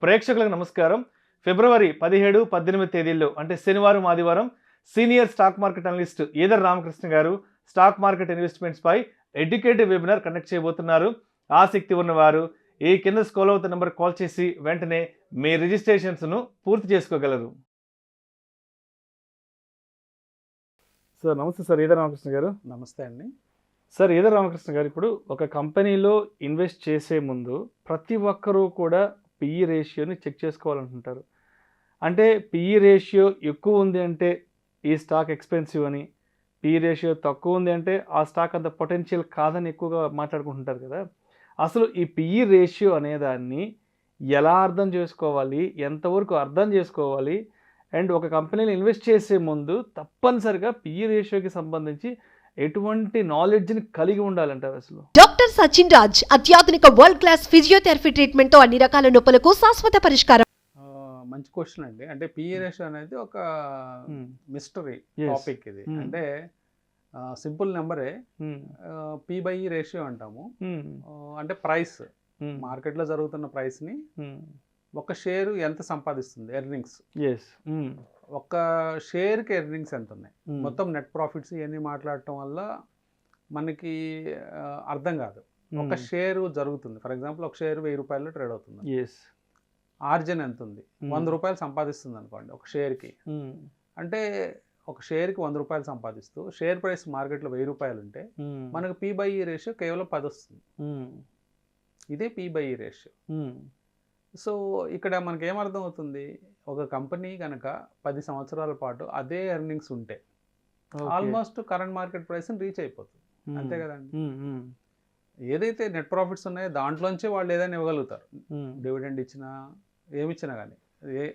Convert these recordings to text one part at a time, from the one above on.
ప్రేక్షకులకు నమస్కారం. ఫిబ్రవరి 17, 18 తేదీల్లో అంటే శనివారం, ఆదివారం senior stock market analyst either Ramakrishna గారు స్టాక్ మార్కెట్ ఇన్వెస్ట్మెంట్స్ పై ఎడ్యుకేటివ్ వెబినార్ కండక్ట్ చేయబోతున్నారు. ఆసక్తి ఉన్నవారు ఈ కింద స్క్రోల్ అవుతున్న నంబర్ కాల్ చేసి వెంటనే మీ రిజిస్ట్రేషన్స్ను పూర్తి చేసుకోగలరు. సార్ నమస్తే సార్, ఈదర్ రామకృష్ణ గారు. నమస్తే అండి. సార్ ఈదర్ రామకృష్ణ గారు, ఇప్పుడు ఒక కంపెనీలో ఇన్వెస్ట్ చేసే ముందు ప్రతి ఒక్కరూ కూడా పిఈ రేషియోని చెక్ చేసుకోవాలనుకుంటారు. అంటే పిఈ రేషియో ఎక్కువ ఉంది అంటే ఈ స్టాక్ ఎక్స్పెన్సివ్ అని, పిఈ రేషియో తక్కువ ఉంది అంటే ఆ స్టాక్ అంత పొటెన్షియల్ కాదని ఎక్కువగా మాట్లాడుకుంటుంటారు కదా. అసలు ఈ పిఈ రేషియో అనేదాన్ని ఎలా అర్థం చేసుకోవాలి, ఎంతవరకు అర్థం చేసుకోవాలి, అండ్ ఒక కంపెనీలో ఇన్వెస్ట్ చేసే ముందు తప్పనిసరిగా పిఈ రేషియోకి సంబంధించి ఎటువంటి నాలెడ్జ్ని కలిగి ఉండాలంటారు అసలు? డాక్టర్ సచిన్ రాజ్ అత్యాధునిక వరల్డ్ క్లాస్ ఫిజియోథెరపీ ట్రీట్మెంట్ తో అన్ని రకాల నొప్పులకు శాశ్వత పరిష్కారం. మంచి క్వశ్చన్ అండి. అంటే పిఈ రేషియో అనేది ఒక మిస్టరీ టాపిక్ ఇది. అంటే సింపుల్ నెంబరే P/E రేషియో అంటాము. అంటే ప్రైస్, మార్కెట్లో జరుగుతున్న ప్రైస్ని ఒక షేరు ఎంత సంపాదిస్తుంది, ఎర్నింగ్స్. ఒక్క షేర్కి ఎర్నింగ్స్ ఎంత ఉన్నాయి, మొత్తం నెట్ ప్రాఫిట్స్ ఇవన్నీ మాట్లాడటం వల్ల మనకి అర్థం కాదు. ఒక షేరు జరుగుతుంది, ఫర్ ఎగ్జాంపుల్ ఒక షేరు 1000 రూపాయలు ట్రేడ్ అవుతుంది. ఆర్జన్ ఎంత ఉంది, 100 రూపాయలు సంపాదిస్తుంది అనుకోండి ఒక షేర్కి. అంటే ఒక షేర్కి 100 రూపాయలు సంపాదిస్తూ షేర్ ప్రైస్ మార్కెట్లో 1000 రూపాయలు ఉంటే మనకు P/E రేషియో కేవలం 10 వస్తుంది. ఇదే P/E రేషియో. సో ఇక్కడ మనకి ఏమర్థం అవుతుంది, ఒక కంపెనీ కనుక 10 సంవత్సరాల పాటు అదే ఎర్నింగ్స్ ఉంటే ఆల్మోస్ట్ కరెంట్ మార్కెట్ ప్రైస్ని రీచ్ అయిపోతుంది. అంతే కదండి. ఏదైతే నెట్ ప్రాఫిట్స్ ఉన్నాయో దాంట్లోంచి వాళ్ళు ఏదైనా ఇవ్వగలుగుతారు. డివిడెండ్ ఇచ్చినా ఏమిచ్చినా కానీ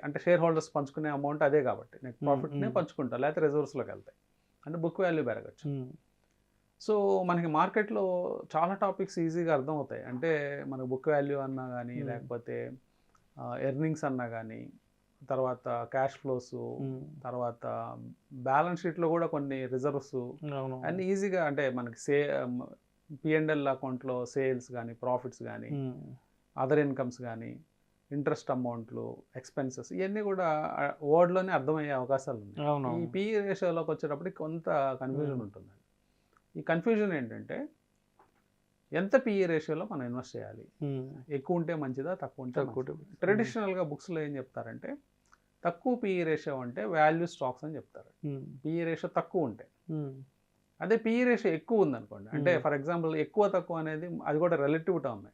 అంటే షేర్ హోల్డర్స్ పంచుకునే అమౌంట్ అదే కాబట్టి నెట్ ప్రాఫిట్నే పంచుకుంటారు, లేకపోతే రిజర్వ్స్లోకి వెళ్తాయి. అంటే బుక్ వాల్యూ పెరగచ్చు. సో మనకి మార్కెట్లో చాలా టాపిక్స్ ఈజీగా అర్థం అవుతాయి. అంటే మనకు బుక్ వాల్యూ అన్నా కానీ, లేకపోతే ఎర్నింగ్స్ అన్నా కానీ, తర్వాత క్యాష్ ఫ్లోస్, తర్వాత బ్యాలెన్స్ షీట్లో కూడా కొన్ని రిజర్వ్స్ అన్నీ ఈజీగా, అంటే మనకి P&L అకౌంట్లో సేల్స్ కానీ, ప్రాఫిట్స్ కానీ, అదర్ ఇన్కమ్స్ కానీ, ఇంట్రెస్ట్ అమౌంట్లు, ఎక్స్పెన్సెస్, ఇవన్నీ కూడా వర్డ్లోనే అర్థమయ్యే అవకాశాలు ఉన్నాయి. ఈ పిఈ రేషియోలోకి వచ్చేటప్పటికి కొంత కన్ఫ్యూజన్ ఉంటుంది. ఈ కన్ఫ్యూజన్ ఏంటంటే ఎంత పిఈ రేషియోలో మనం ఇన్వెస్ట్ చేయాలి, ఎక్కువ ఉంటే మంచిదా, తక్కువ ఉంటే మంచిదా. ట్రెడిషనల్గా బుక్స్లో ఏం చెప్తారంటే తక్కువ పిఈ రేషియో అంటే వాల్యూ స్టాక్స్ అని చెప్తారు. పిఈ రేషియో తక్కువ ఉంటే. అదే పిఈ రేషియో ఎక్కువ ఉందనుకోండి, అంటే ఫర్ ఎగ్జాంపుల్ ఎక్కువ తక్కువ అనేది అది కూడా రిలేటివ్ టర్మ్.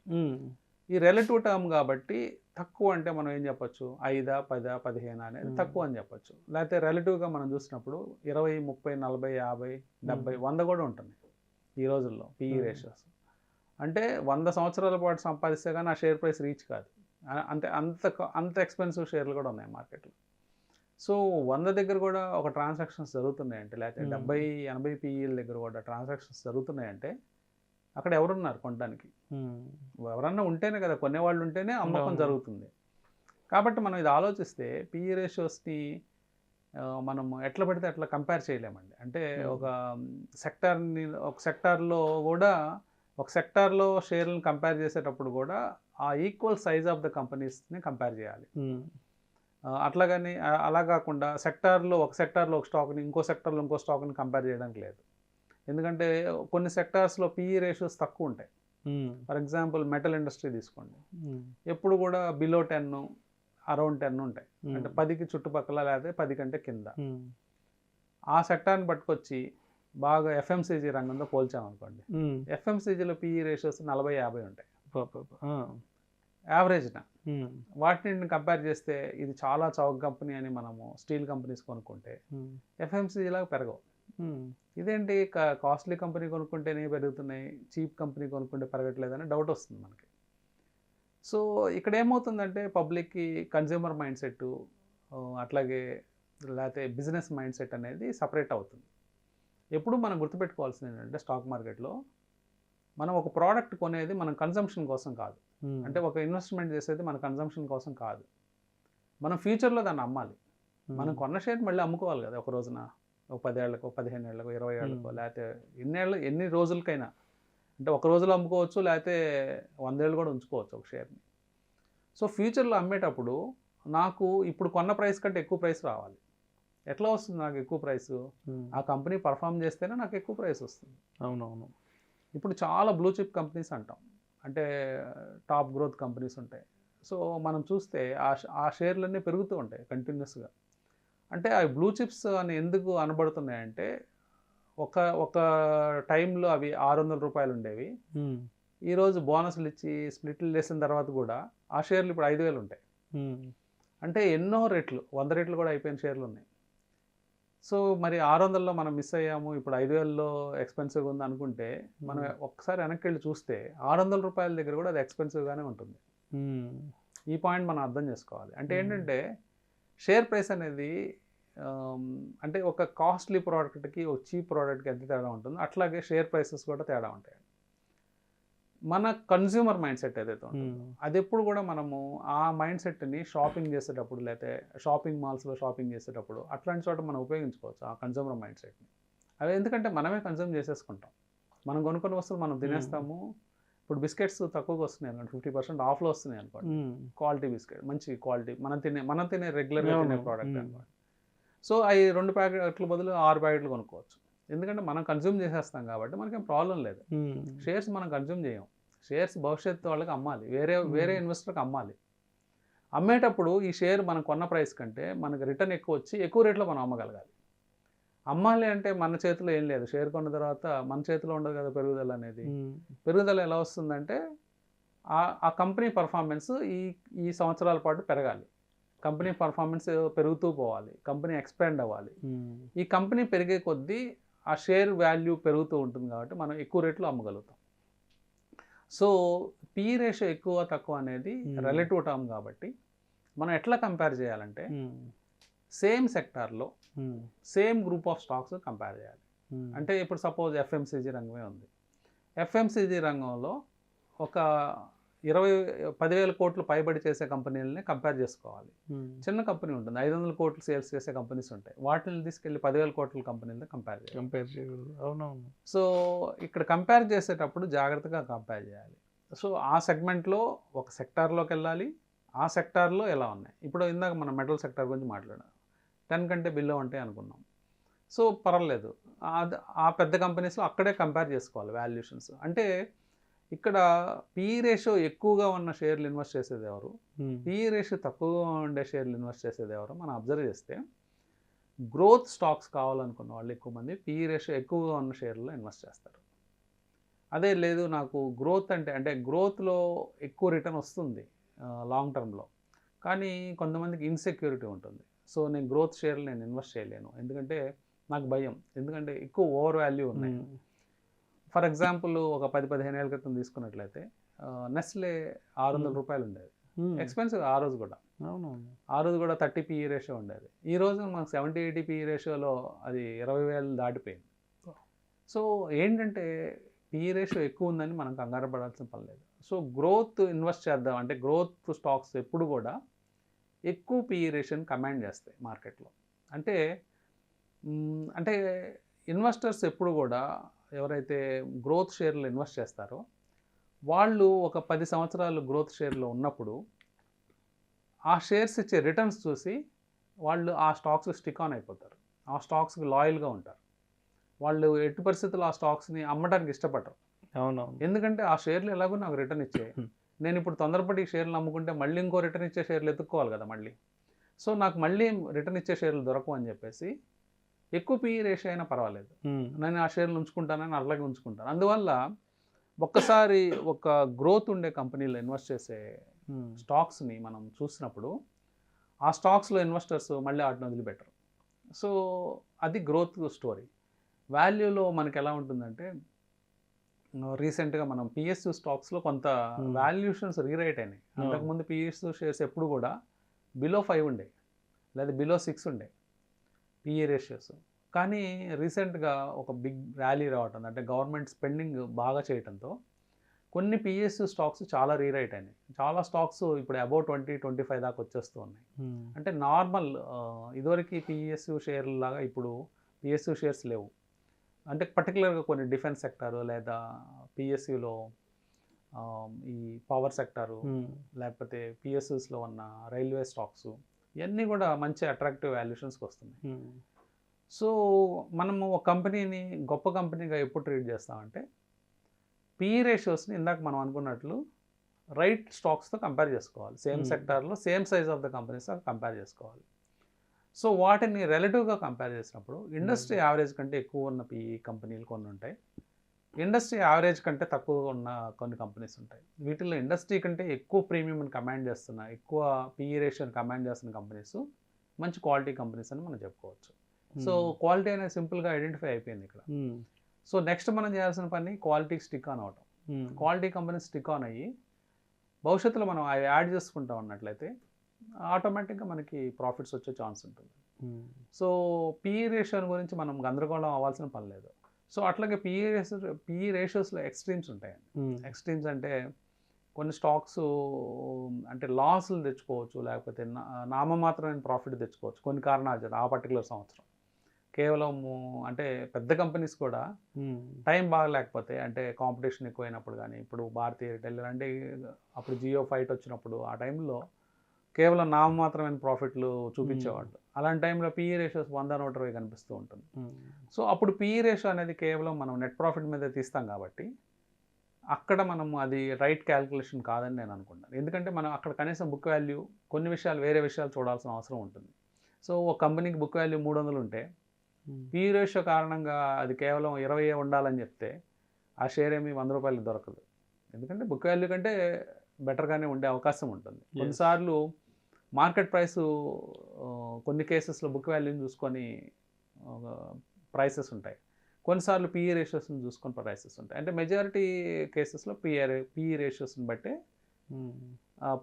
ఈ రిలేటివ్ టర్మ్ కాబట్టి తక్కువ అంటే మనం ఏం చెప్పొచ్చు, 5, 10, 15 అనేది తక్కువ అని చెప్పొచ్చు. లేకపోతే రిలేటివ్గా మనం చూసినప్పుడు 20, 30, 40, 50, 70, 100 కూడా ఉంటుంది ఈ రోజుల్లో పిఈ రేషియోస్. అంటే 100 సంవత్సరాల పాటు సంపాదిస్తే కానీ ఆ షేర్ ప్రైస్ రీచ్ కాదు. అంటే అంత ఎక్స్పెన్సివ్ షేర్లు కూడా ఉన్నాయి మార్కెట్లో. సో 100 దగ్గర కూడా ఒక ట్రాన్సాక్షన్స్ జరుగుతున్నాయంటే, లేకపోతే 70, 80 పిఈల దగ్గర కూడా ట్రాన్సాక్షన్స్ జరుగుతున్నాయంటే అక్కడ ఎవరున్నారు కొనడానికి? ఎవరన్నా ఉంటేనే కదా, కొనేవాళ్ళు ఉంటేనే అమ్మకం జరుగుతుంది. కాబట్టి మనం ఇది ఆలోచిస్తే పిఈ రేషియోస్ని మనం ఎట్లా పడితే అట్లా కంపేర్ చేయలేమండి. అంటే ఒక సెక్టార్లో షేర్లను కంపేర్ చేసేటప్పుడు కూడా ఆ ఈక్వల్ సైజ్ ఆఫ్ ద కంపెనీస్ని కంపేర్ చేయాలి. అట్లాగని అలా కాకుండా ఒక సెక్టార్లో ఒక స్టాక్ని ఇంకో సెక్టార్లో ఇంకో స్టాక్ని కంపేర్ చేయడానికి లేదు. ఎందుకంటే కొన్ని సెక్టార్స్లో పిఈ రేషియోస్ తక్కువ ఉంటాయి. ఫర్ ఎగ్జాంపుల్ మెటల్ ఇండస్ట్రీ తీసుకోండి, ఎప్పుడు కూడా బిలో 10, అరౌండ్ 10 ఉంటాయి. అంటే 10కి చుట్టుపక్కల, లేకపోతే 10 కంటే కింద. ఆ సెక్టార్ని పట్టుకొచ్చి బాగా ఎఫ్ఎంసీజీ రంగంతో పోల్చామనుకోండి, ఎఫ్ఎంసీజీలో పిఈ రేషియోస్ 40, 50 ఉంటాయి యావరేజ్న. వాటిని కంపేర్ చేస్తే ఇది చాలా చౌక కంపెనీ అని మనము స్టీల్ కంపెనీస్ కొనుక్కుంటే ఎఫ్ఎంసీజీలాగా పెరగవు. ఇదేంటి కాస్ట్లీ కంపెనీ కొనుక్కుంటేనే పెరుగుతున్నాయి, చీప్ కంపెనీ కొనుక్కుంటే పెరగట్లేదని డౌట్ వస్తుంది మనకి. సో ఇక్కడ ఏమవుతుందంటే పబ్లిక్కి కన్జ్యూమర్ మైండ్ సెట్, అట్లాగే లేకపోతే బిజినెస్ మైండ్ సెట్ అనేది సపరేట్ అవుతుంది. ఎప్పుడు మనం గుర్తుపెట్టుకోవాల్సింది ఏంటంటే స్టాక్ మార్కెట్లో మనం ఒక ప్రోడక్ట్ కొనేది మనం కన్జంప్షన్ కోసం కాదు. అంటే ఒక ఇన్వెస్ట్మెంట్ చేసేది మన కన్జంప్షన్ కోసం కాదు, మనం ఫ్యూచర్లో దాన్ని అమ్మాలి. మనం కొన్న షేర్ మళ్ళీ అమ్ముకోవాలి కదా, ఒక రోజున, ఒక 10 ఏళ్ళకో, 15 ఏళ్ళకో, 20 ఏళ్ళకో, లేకపోతే ఎన్ని రోజులకైనా. అంటే ఒక రోజులో అమ్ముకోవచ్చు, లేకపోతే 100 ఏళ్ళు కూడా ఉంచుకోవచ్చు ఒక షేర్ని. సో ఫ్యూచర్లో అమ్మేటప్పుడు నాకు ఇప్పుడు కొన్న ప్రైస్ కంటే ఎక్కువ ప్రైస్ రావాలి. ఎట్లా వస్తుంది నాకు ఎక్కువ ప్రైస్? ఆ కంపెనీ పర్ఫామ్ చేస్తేనే నాకు ఎక్కువ ప్రైస్ వస్తుంది. అవునవును. ఇప్పుడు చాలా బ్లూ చిప్ కంపెనీస్ అంటాం, అంటే టాప్ గ్రోత్ కంపెనీస్ ఉంటాయి. సో మనం చూస్తే ఆ షేర్లన్నీ పెరుగుతూ ఉంటాయి కంటిన్యూస్గా. అంటే ఆ బ్లూ చిప్స్ అని ఎందుకు అనబడుతున్నాయంటే ఒక ఒక టైంలో అవి 600 రూపాయలు ఉండేవి. ఈరోజు బోనస్లు ఇచ్చి స్ప్లిట్లు చేసిన తర్వాత కూడా ఆ షేర్లు ఇప్పుడు 5,000 ఉంటాయి. అంటే ఎన్నో రెట్లు, 100 రెట్లు కూడా అయిపోయిన షేర్లు ఉన్నాయి. సో మరి 600లో మనం మిస్ అయ్యాము, ఇప్పుడు 5,000లో ఎక్స్పెన్సివ్గా ఉంది అనుకుంటే మనం ఒక్కసారి వెనక్కి వెళ్ళి చూస్తే 600 రూపాయల దగ్గర కూడా అది ఎక్స్పెన్సివ్గానే ఉంటుంది. ఈ పాయింట్ మనం అర్థం చేసుకోవాలి. అంటే ఏంటంటే షేర్ ప్రైస్ అనేది అంటే ఒక కాస్ట్లీ ప్రోడక్ట్కి ఒక చీప్ ప్రోడక్ట్కి ఎంత తేడా ఉంటుందో అట్లాగే షేర్ ప్రైసెస్ కూడా తేడా ఉంటాయి. మన కన్జ్యూమర్ మైండ్ సెట్ ఏదైతే ఉంటుందో అది ఎప్పుడు కూడా మనము ఆ మైండ్ సెట్ని షాపింగ్ చేసేటప్పుడు, లేకపోతే షాపింగ్ మాల్స్లో షాపింగ్ చేసేటప్పుడు అట్లాంటి చోట మనం ఉపయోగించుకోవచ్చు ఆ కన్జ్యూమర్ మైండ్ సెట్ని. అవి ఎందుకంటే మనమే కన్జ్యూమ్ చేసేసుకుంటాం. మనం కొనుక్కున్న వస్తువులు మనం తినేస్తాము. ఇప్పుడు బిస్కెట్స్ తక్కువగా వస్తున్నాయి అనుకోండి, 50% ఆఫ్లో వస్తున్నాయి అనుకోండి, క్వాలిటీ బిస్కెట్, మంచి క్వాలిటీ, మనం తినే రెగ్యులర్గా తినే ప్రోడక్ట్ అనుకోండి. సో అవి 2 ప్యాకెట్ల బదులు 6 ప్యాకెట్లు కొనుక్కోవచ్చు. ఎందుకంటే మనం కన్జ్యూమ్ చేసేస్తాం కాబట్టి మనకేం ప్రాబ్లం లేదు. షేర్స్ మనం కన్జ్యూమ్ చేయం. షేర్స్ భవిష్యత్తు వాళ్ళకి అమ్మాలి, వేరే ఇన్వెస్టర్కి అమ్మాలి. అమ్మేటప్పుడు ఈ షేర్ మనం కొన్న ప్రైస్ కంటే మనకు రిటర్న్ ఎక్కువ వచ్చి ఎక్కువ రేట్లో మనం అమ్మగలగాలి. అమ్మాలి అంటే మన చేతిలో ఏం లేదు. షేర్ కొన్న తర్వాత మన చేతిలో ఉండదు కదా పెరుగుదల అనేది. పెరుగుదల ఎలా వస్తుందంటే ఆ కంపెనీ పర్ఫార్మెన్స్ ఈ సంవత్సరాల పాటు పెరగాలి. కంపెనీ పర్ఫార్మెన్స్ పెరుగుతూ పోవాలి, కంపెనీ ఎక్స్పాండ్ అవ్వాలి. ఈ కంపెనీ పెరిగే కొద్దీ ఆ షేర్ వాల్యూ పెరుగుతూ ఉంటుంది కాబట్టి మనం ఎక్కువ రేట్లో అమ్మగలుగుతాం. సో పిఈ రేషియో ఎక్కువ తక్కువ అనేది రిలేటివ్ టర్మ్ కాబట్టి మనం ఎట్లా కంపేర్ చేయాలంటే సేమ్ సెక్టార్లో same group of stocks compare చేయాలి. అంటే ఇప్పుడు సపోజ్ ఎఫ్ఎంసీజీ రంగమే ఉంది. ఎఫ్ఎంసీజీ రంగంలో ఒక 10,000 కోట్లు పైబడి చేసే కంపెనీలని కంపేర్ చేసుకోవాలి. చిన్న కంపెనీ ఉంటుంది, 500 కోట్లు సేల్స్ చేసే కంపెనీస్ ఉంటాయి, వాటిని తీసుకెళ్ళి 10,000 కోట్ల కంపెనీలతో కంపేర్ చేయకూడదు. అవునవును. సో ఇక్కడ కంపేర్ చేసేటప్పుడు జాగ్రత్తగా కంపేర్ చేయాలి. సో ఆ సెగ్మెంట్లో ఒక సెక్టార్లోకి వెళ్ళాలి, ఆ సెక్టార్లో ఎలా ఉన్నాయి. ఇప్పుడు ఇందాక మనం మెటల్ సెక్టార్ గురించి మాట్లాడాం, 10 కంటే బిలో ఉంటాయి అనుకున్నాం. సో పర్వాలేదు, ఆ పెద్ద కంపెనీస్లో అక్కడే కంపేర్ చేసుకోవాలి వాల్యుయేషన్స్. అంటే ఇక్కడ పిఈ రేషియో ఎక్కువగా ఉన్న షేర్లు ఇన్వెస్ట్ చేసేది ఎవరు, పిఈ రేషియో తక్కువగా ఉండే షేర్లు ఇన్వెస్ట్ చేసేది ఎవరు మనం అబ్జర్వ్ చేస్తే గ్రోత్ స్టాక్స్ కావాలనుకున్న వాళ్ళు ఎక్కువ మంది పిఈ రేషియో ఎక్కువగా ఉన్న షేర్లలో ఇన్వెస్ట్ చేస్తారు. అదే లేదు నాకు గ్రోత్ అంటే గ్రోత్లో ఎక్కువ రిటర్న్ వస్తుంది లాంగ్ టర్మ్లో, కానీ కొంతమందికి ఇన్సెక్యూరిటీ ఉంటుంది. సో నేను గ్రోత్ షేర్లు నేను ఇన్వెస్ట్ చేయలేను, ఎందుకంటే నాకు భయం, ఎందుకంటే ఎక్కువ ఓవర్ వాల్యూ ఉన్నాయి. ఫర్ ఎగ్జాంపుల్ ఒక 10-15 ఏళ్ళ క్రితం తీసుకున్నట్లయితే నెస్లే 600 రూపాయలు ఉండేది, ఎక్స్పెన్సివ్ ఆ రోజు కూడా. ఆ రోజు కూడా 30 పిఈ రేషియో ఉండేది. ఈ రోజు మనకు 70-80 పిఈ రేషియోలో అది 20,000 దాటిపోయింది. సో ఏంటంటే పిఈ రేషియో ఎక్కువ ఉందని మనం కంగారు పడాల్సిన పని లేదు. సో గ్రోత్ ఇన్వెస్ట్ చేద్దాం అంటే గ్రోత్ స్టాక్స్ ఎప్పుడు కూడా ఎక్కువ పిఈ రేషియోని కమాండ్ చేస్తాయి మార్కెట్లో. అంటే ఇన్వెస్టర్స్ ఎప్పుడు కూడా ఎవరైతే గ్రోత్ షేర్లో ఇన్వెస్ట్ చేస్తారో వాళ్ళు ఒక 10 సంవత్సరాలు గ్రోత్ షేర్లో ఉన్నప్పుడు ఆ షేర్స్ ఇచ్చే రిటర్న్స్ చూసి వాళ్ళు ఆ స్టాక్స్ స్టిక్ ఆన్ అయిపోతారు, ఆ స్టాక్స్కి లాయల్గా ఉంటారు. వాళ్ళు ఎట్టి పరిస్థితుల్లో ఆ స్టాక్స్ని అమ్మడానికి ఇష్టపడరు. అవునవును. ఎందుకంటే ఆ షేర్లు ఎలాగో నాకు రిటర్న్ ఇచ్చాయి, నేను ఇప్పుడు తొందరపడి ఈ షేర్లు అమ్ముకుంటే మళ్ళీ ఇంకో రిటర్న్ ఇచ్చే షేర్లు ఎత్తుక్కోవాలి కదా మళ్ళీ. సో నాకు మళ్ళీ రిటర్న్ ఇచ్చే షేర్లు దొరకవు అని చెప్పేసి ఎక్కువ పిఈ రేషియో అయినా పర్వాలేదు, నేను ఆ షేర్లు ఉంచుకుంటానని అట్లాగే ఉంచుకుంటాను. అందువల్ల ఒక్కసారి ఒక గ్రోత్ ఉండే కంపెనీలో ఇన్వెస్ట్ చేసే స్టాక్స్ని మనం చూసినప్పుడు ఆ స్టాక్స్లో ఇన్వెస్టర్స్ మళ్ళీ వాటిని వదిలిపెట్టరు. సో అది గ్రోత్ స్టోరీ. వాల్యూలో మనకి ఎలా ఉంటుందంటే రీసెంట్గా మనం పిఎస్యు స్టాక్స్లో కొంత వాల్యుయేషన్స్ రీరైట్ అయినాయి. అంతకుముందు పిఎస్యు షేర్స్ ఎప్పుడు కూడా బిలో 5 ఉండే లేదా బిలో 6 ఉండే పిఈ రేషియోస్. కానీ రీసెంట్గా ఒక బిగ్ ర్యాలీ రావటం, అంటే గవర్నమెంట్ స్పెండింగ్ బాగా చేయడంతో కొన్ని పిఎస్యు స్టాక్స్ చాలా రీరైట్ అయినాయి. చాలా స్టాక్స్ ఇప్పుడు అబౌవ్ 20-25 దాకా వచ్చేస్తూ ఉన్నాయి. అంటే నార్మల్ ఇదివరకు పిఎస్యు షేర్ల లాగా ఇప్పుడు పిఎస్యు షేర్స్ లేవు. అంటే పర్టికులర్గా కొన్ని డిఫెన్స్ సెక్టారు లేదా పిఎస్యులో ఈ పవర్ సెక్టారు, లేకపోతే పిఎస్ఎస్లో ఉన్న రైల్వే స్టాక్స్, ఇవన్నీ కూడా మంచి అట్రాక్టివ్ వాల్యుయేషన్స్కి వస్తున్నాయి. సో మనము ఒక కంపెనీని గొప్ప కంపెనీగా ఎప్పుడు ట్రీట్ చేస్తామంటే పిఈ రేషియోస్ని ఇందాక మనం అనుకున్నట్లు రైట్ స్టాక్స్తో కంపేర్ చేసుకోవాలి. సేమ్ సెక్టార్లో సేమ్ సైజ్ ఆఫ్ ద కంపెనీస్తో కంపేర్ చేసుకోవాలి. సో వాటిని రిలేటివ్గా కంపేర్ చేసినప్పుడు ఇండస్ట్రీ యావరేజ్ కంటే ఎక్కువ ఉన్న పిఈ కంపెనీలు కొన్ని ఉంటాయి, ఇండస్ట్రీ యావరేజ్ కంటే తక్కువ ఉన్న కొన్ని కంపెనీస్ ఉంటాయి. వీటిల్లో ఇండస్ట్రీ కంటే ఎక్కువ ప్రీమియంని కమాండ్ చేస్తున్న, ఎక్కువ పిఈ రేషియోని కమాండ్ చేస్తున్న కంపెనీస్ మంచి క్వాలిటీ కంపెనీస్ అని మనం చెప్పుకోవచ్చు. సో క్వాలిటీ అనేది సింపుల్గా ఐడెంటిఫై అయిపోయింది ఇక్కడ. సో నెక్స్ట్ మనం చేయాల్సిన పని క్వాలిటీకి స్టిక్ ఆన్ అవటం. క్వాలిటీ కంపెనీస్ స్టిక్ ఆన్ అయ్యి భవిష్యత్తులో మనం అవి యాడ్ చేసుకుంటా ఉన్నట్లయితే ఆటోమేటిక్గా మనకి ప్రాఫిట్స్ వచ్చే ఛాన్స్ ఉంటుంది. సో పిఈ రేషియో గురించి మనం గందరగోళం అవ్వాల్సిన పని లేదు. సో అట్లాగే పిఈ రేషియోస్లో ఎక్స్ట్రీమ్స్ ఉంటాయండి. ఎక్స్ట్రీమ్స్ అంటే కొన్ని స్టాక్స్ అంటే లాస్లు తెచ్చుకోవచ్చు, లేకపోతే నామమాత్రమైన ప్రాఫిట్ తెచ్చుకోవచ్చు కొన్ని కారణాలు చేత ఆ పర్టికులర్ సంవత్సరం. కేవలం అంటే పెద్ద కంపెనీస్ కూడా టైం బాగలేకపోతే, అంటే కాంపిటీషన్ ఎక్కువైనప్పుడు, కానీ ఇప్పుడు భారతీయ ఎయిర్టెల్ అంటే అప్పుడు జియో ఫైట్ వచ్చినప్పుడు ఆ టైంలో కేవలం నామమాత్రమైన ప్రాఫిట్లు చూపించేవాళ్ళు. అలాంటి టైంలో పిఈ రేషియోస్ 100-120 కనిపిస్తూ ఉంటుంది. సో అప్పుడు పిఈ రేషియో అనేది కేవలం మనం నెట్ ప్రాఫిట్ మీద తీస్తాం కాబట్టి అక్కడ మనం అది రైట్ క్యాల్కులేషన్ కాదని నేను అనుకుంటాను. ఎందుకంటే మనం అక్కడ కనీసం బుక్ వాల్యూ, కొన్ని విషయాలు వేరే విషయాలు చూడాల్సిన అవసరం ఉంటుంది. సో ఒక కంపెనీకి బుక్ వాల్యూ 300 ఉంటే పిఈ రేషియో కారణంగా అది కేవలం 20 ఉండాలని చెప్తే ఆ షేర్ ఏమి 100 రూపాయలు దొరకదు. ఎందుకంటే బుక్ వాల్యూ కంటే బెటర్గానే ఉండే అవకాశం ఉంటుంది. కొన్నిసార్లు మార్కెట్ ప్రైసు కొన్ని కేసెస్లో బుక్ వాల్యూని చూసుకొని ప్రైసెస్ ఉంటాయి, కొన్నిసార్లు పిఈ రేషియోస్ని చూసుకొని ప్రైసెస్ ఉంటాయి. అంటే మెజారిటీ కేసెస్లో పిఈ రేషియోస్ని బట్టే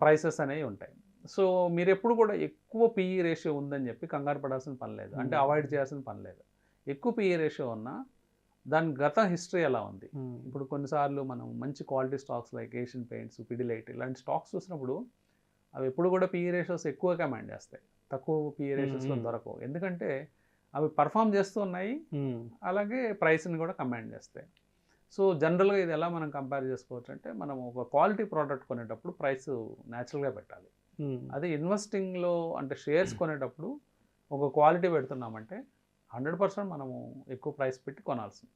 ప్రైసెస్ అనేవి ఉంటాయి. సో మీరు ఎప్పుడు కూడా ఎక్కువ పిఈ రేషియో ఉందని చెప్పి కంగారు పడాల్సిన పని లేదు, అంటే అవాయిడ్ చేయాల్సిన పని లేదు. ఎక్కువ పిఈ రేషియో ఉన్నా దాని గత హిస్టరీ ఎలా ఉంది. ఇప్పుడు కొన్నిసార్లు మనం మంచి quality stocks like Asian paints, Pidilite ఇలాంటి స్టాక్స్ చూసినప్పుడు అవి ఎప్పుడు కూడా పిఈ రేషియోస్ ఎక్కువ కమాండ్ చేస్తాయి, తక్కువ పిఈ రేషియోస్లో దొరకవు. ఎందుకంటే అవి పర్ఫామ్ చేస్తూ ఉన్నాయి, అలాగే ప్రైస్ని కూడా కమాండ్ చేస్తాయి. సో జనరల్గా ఇది ఎలా మనం కంపేర్ చేసుకోవచ్చు అంటే, మనం ఒక క్వాలిటీ ప్రోడక్ట్ కొనేటప్పుడు ప్రైస్ న్యాచురల్గా పెట్టాలి. అదే ఇన్వెస్టింగ్లో అంటే షేర్స్ కొనేటప్పుడు ఒక క్వాలిటీ పెడుతున్నామంటే 100% మనము ఎక్కువ ప్రైస్ పెట్టి కొనాల్సింది.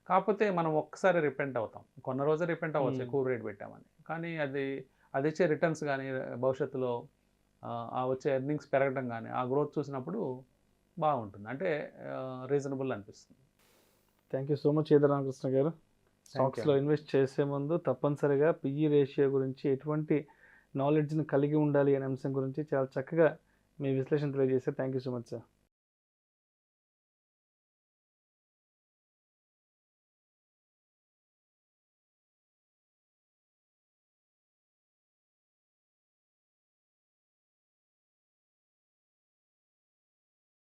కాకపోతే మనం ఒక్కసారి రిపెంట్ అవుతాం, కొన్న రోజే రిపెంట్ అవ్వచ్చు ఎక్కువ రేట్ పెట్టామని. కానీ అది ఇచ్చే రిటర్న్స్ కానీ, భవిష్యత్తులో ఆ వచ్చే ఎర్నింగ్స్ పెరగడం కానీ, ఆ గ్రోత్ చూసినప్పుడు బాగుంటుంది, అంటే రీజనబుల్ అనిపిస్తుంది. Thank you so much Eedara Ramakrishna గారు. స్టాక్స్లో ఇన్వెస్ట్ చేసే ముందు తప్పనిసరిగా పిఈ రేషియో గురించి ఎటువంటి నాలెడ్జ్ని కలిగి ఉండాలి అనే అంశం గురించి చాలా చక్కగా మీ విశ్లేషణ తెలియజేశారు. Thank you so much sir.